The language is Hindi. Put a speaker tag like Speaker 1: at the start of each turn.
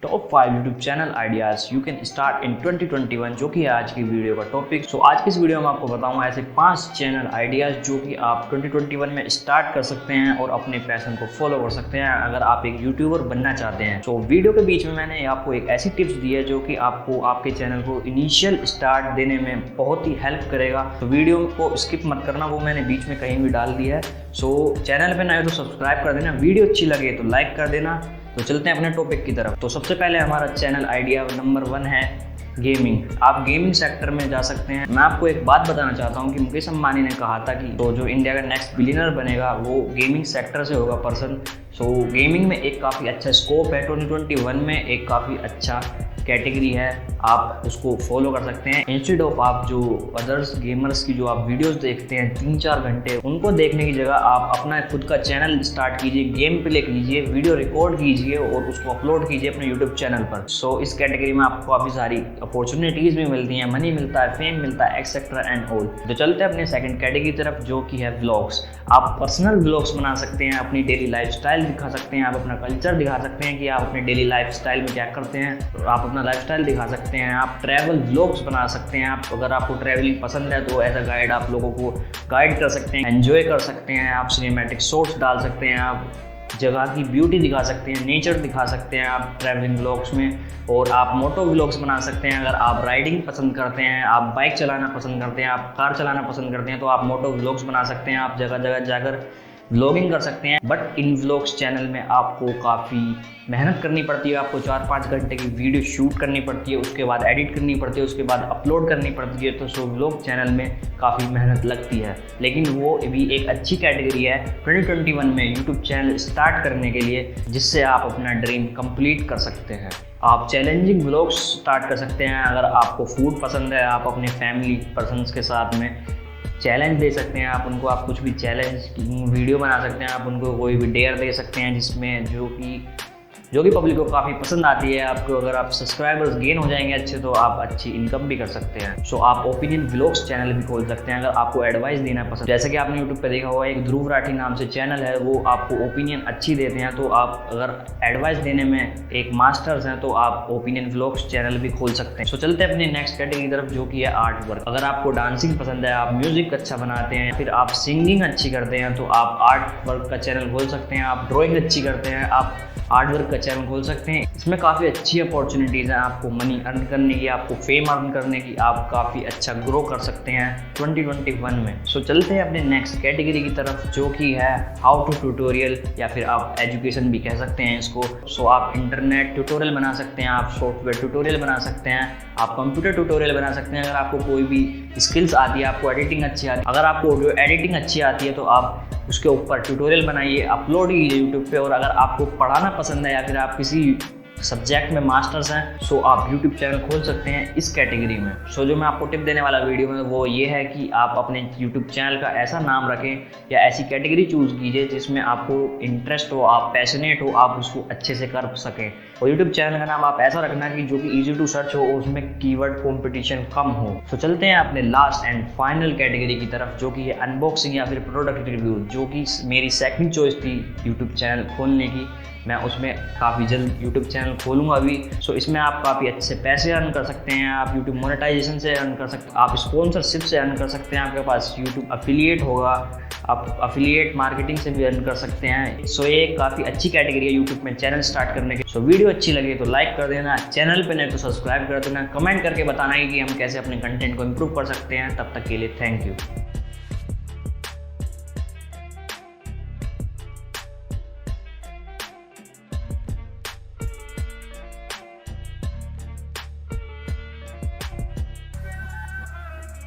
Speaker 1: Top 5 YouTube channel ideas you can start in 2021, जो कि है आज की वीडियो का टॉपिक। सो आज की इस वीडियो में आपको बताऊंगा ऐसे 5 चैनल आइडियाज जो कि आप 2021 में स्टार्ट कर सकते हैं और अपने पैशन को फॉलो कर सकते हैं अगर आप एक यूट्यूबर बनना चाहते हैं। सो वीडियो के बीच में मैंने आपको एक ऐसी टिप्स दी है जो कि आपको आपके चैनल को इनिशियल स्टार्ट देने में बहुत ही हेल्प करेगा। तो वीडियो को स्किप मत करना, वो मैंने बीच में कहीं भी डाल दिया है। सो चैनल पे नए तो सब्सक्राइब कर देना, वीडियो अच्छी लगे तो लाइक कर देना। तो चलते हैं अपने टॉपिक की तरफ। तो सबसे पहले हमारा चैनल आइडिया नंबर 1 है गेमिंग। आप गेमिंग सेक्टर में जा सकते हैं। मैं आपको एक बात बताना चाहता हूँ कि मुकेश अंबानी ने कहा था कि तो जो इंडिया का नेक्स्ट बिलियनर बनेगा वो गेमिंग सेक्टर से होगा पर्सन। सो गेमिंग में एक काफ़ी अच्छा स्कोप है। 2021 में एक काफ़ी अच्छा कैटेगरी है, आप उसको फॉलो कर सकते हैं। इंस्टेड ऑफ आप जो अदर्स गेमर्स की जो आप वीडियोस देखते हैं 3-4 घंटे, उनको देखने की जगह आप अपना खुद का चैनल स्टार्ट कीजिए, गेम प्ले कीजिए, वीडियो रिकॉर्ड कीजिए और उसको अपलोड कीजिए अपने यूट्यूब चैनल पर। सो इस कैटेगरी में आपको काफ़ी सारी अपॉर्चुनिटीज़ भी मिलती हैं, मनी मिलता है, फेम मिलता है, एक्सेट्रा एंड ऑल। तो चलते हैं अपने सेकंड कैटेगरी की तरफ जो कि है व्लॉग्स। आप पर्सनल व्लॉग्स बना सकते हैं, अपनी डेली लाइफस्टाइल दिखा सकते हैं, आप अपना कल्चर दिखा सकते हैं कि आप अपने डेली लाइफस्टाइल में क्या करते हैं, आप अपना लाइफस्टाइल दिखा सकते हैं। आप ट्रैवल व्लॉग्स बना सकते हैं। आप अगर आपको ट्रैवलिंग पसंद है तो एज अ गाइड आप लोगों को गाइड कर सकते हैं, एंजॉय कर सकते हैं। आप सिनेमैटिक शॉट्स डाल सकते हैं, आप जगह की ब्यूटी दिखा सकते हैं, नेचर दिखा सकते हैं आप ट्रैवलिंग व्लॉग्स में। और आप मोटो व्लॉग्स बना सकते हैं। अगर आप राइडिंग पसंद करते हैं, आप बाइक चलाना पसंद करते हैं, आप कार चलाना पसंद करते हैं तो आप मोटो व्लॉग्स बना सकते हैं। आप जगह जगह जाकर व्लॉगिंग कर सकते हैं। बट इन व्लॉग्स चैनल में आपको काफ़ी मेहनत करनी पड़ती है। आपको 4-5 घंटे की वीडियो शूट करनी पड़ती है, उसके बाद एडिट करनी पड़ती है, उसके बाद अपलोड करनी पड़ती है। तो सो व्लॉग चैनल में काफ़ी मेहनत लगती है, लेकिन वो भी एक अच्छी कैटेगरी है 2021 में यूट्यूब चैनल स्टार्ट करने के लिए, जिससे आप अपना ड्रीम कंप्लीट कर सकते हैं। आप चैलेंजिंग व्लॉग्स स्टार्ट कर सकते हैं। अगर आपको फूड पसंद है, आप अपने फैमिली पर्सन्स के साथ में चैलेंज दे सकते हैं। आप उनको आप कुछ भी चैलेंज वीडियो बना सकते हैं। आप उनको कोई भी डेयर दे सकते हैं जिसमें जो कि पब्लिक को काफ़ी पसंद आती है। आपको अगर आप सब्सक्राइबर्स गेन हो जाएंगे अच्छे तो आप अच्छी इनकम भी कर सकते हैं। सो आप ओपिनियन व्लॉग्स चैनल भी खोल सकते हैं अगर आपको एडवाइस देना पसंद। जैसे कि आपने यूट्यूब पे देखा होगा एक ध्रुव राठी नाम से चैनल है, वो आपको ओपिनियन अच्छी देते हैं। तो आप अगर एडवाइस देने में एक मास्टर्स हैं तो आप ओपिनियन व्लॉग्स चैनल भी खोल सकते हैं। सो चलते हैं अपनी नेक्स्ट कैटेगरी की तरफ जो कि है आर्ट वर्क। अगर आपको डांसिंग पसंद है, आप म्यूजिक अच्छा बनाते हैं, फिर आप सिंगिंग अच्छी करते हैं तो आप आर्ट वर्क का चैनल खोल सकते हैं। आप ड्राइंग अच्छी करते हैं, आप आर्ट वर्क का चैनल खोल सकते हैं। इसमें काफ़ी अच्छी अपॉर्चुनिटीज़ हैं आपको मनी अर्न करने की, आपको फेम अर्न करने की। आप काफ़ी अच्छा ग्रो कर सकते हैं 2021 में। सो चलते हैं अपने नेक्स्ट कैटेगरी की तरफ जो कि है हाउ टू ट्यूटोरियल, या फिर आप एजुकेशन भी कह सकते हैं इसको। सो आप इंटरनेट ट्यूटोरियल बना सकते हैं, आप सॉफ्टवेयर ट्यूटोरियल बना सकते हैं, आप कंप्यूटर ट्यूटोरियल बना सकते हैं। अगर आपको कोई भी स्किल्स आती है, आपको एडिटिंग अच्छी आती है, अगर आपको ऑडियो एडिटिंग अच्छी आती है तो आप उसके ऊपर ट्यूटोरियल बनाइए, अपलोड कीजिए यूट्यूब पे। और अगर आपको पढ़ाना पसंद है या फिर आप किसी सब्जेक्ट में मास्टर्स हैं सो आप यूट्यूब चैनल खोल सकते हैं इस कैटेगरी में। सो जो मैं आपको टिप देने वाला वीडियो में वो ये है कि आप अपने यूट्यूब चैनल का ऐसा नाम रखें या ऐसी कैटेगरी चूज़ कीजिए जिसमें आपको इंटरेस्ट हो, आप पैशनेट हो, आप उसको अच्छे से कर सकें। और यूट्यूब चैनल का नाम आप ऐसा रखना कि जो कि ईजी टू सर्च हो, उसमें कीवर्ड कंपटीशन कम हो। तो चलते हैं अपने लास्ट एंड फाइनल कैटेगरी की तरफ जो कि है अनबॉक्सिंग या फिर प्रोडक्ट रिव्यू, जो कि मेरी सेकंड चॉइस थी यूट्यूब चैनल खोलने की। मैं उसमें काफ़ी जल्द यूट्यूब चैनल खोलूँगा अभी। सो इसमें आप काफ़ी अच्छे पैसे अर्न कर सकते हैं। आप यूट्यूब मोनेटाइजेशन से अर्न कर सकते हैं, आप स्पॉन्सरशिप से अर्न कर सकते हैं, आपके पास यूट्यूब अफिलिएट होगा, आप अफिलिएट मार्केटिंग से भी अर्न कर सकते हैं। सो ये काफ़ी अच्छी कैटेगरी है यूट्यूब में चैनल स्टार्ट करने की। सो वीडियो अच्छी लगे तो लाइक कर देना, चैनल पे नहीं तो सब्सक्राइब कर देना, कमेंट करके बताना कि हम कैसे अपने कंटेंट को इम्प्रूव कर सकते हैं। तब तक के लिए थैंक यू।